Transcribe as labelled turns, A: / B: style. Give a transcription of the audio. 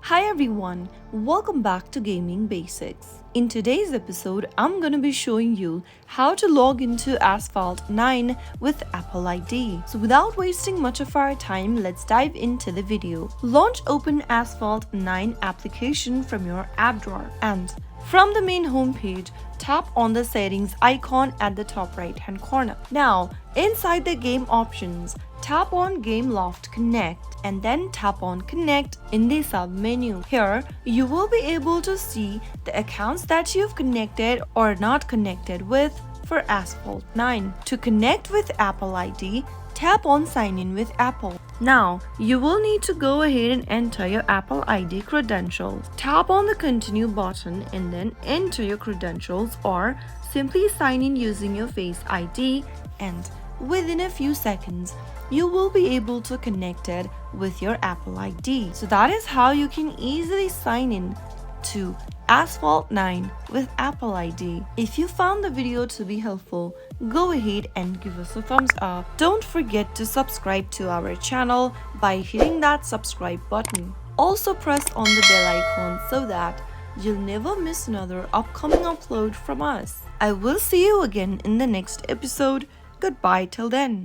A: Hi everyone, welcome back to Gaming Basics. In today's episode, I'm gonna be showing you how to log into Asphalt 9 with Apple ID. So without wasting much of our time, let's dive into the video. Launch Open Asphalt 9 application from your app drawer and from the main homepage, tap on the settings icon at the top right hand corner. Now, inside the game options, tap on Game Loft Connect and then tap on Connect in the sub menu. Here, you will be able to see the accounts that you've connected or not connected with for Asphalt 9. To connect with Apple ID, tap on Sign in with Apple. Now, you will need to go ahead and enter your Apple ID credentials. Tap on the Continue button and then enter your credentials or simply sign in using your Face ID, and within a few seconds, you will be able to connect it with your Apple ID. So that is how you can easily sign in to Asphalt 9 with Apple ID. If you found the video to be helpful, go ahead and give us a thumbs up. Don't forget to subscribe to our channel by hitting that subscribe button. Also press on the bell icon so that you'll never miss another upcoming upload from us. I will see you again in the next episode. Goodbye till then.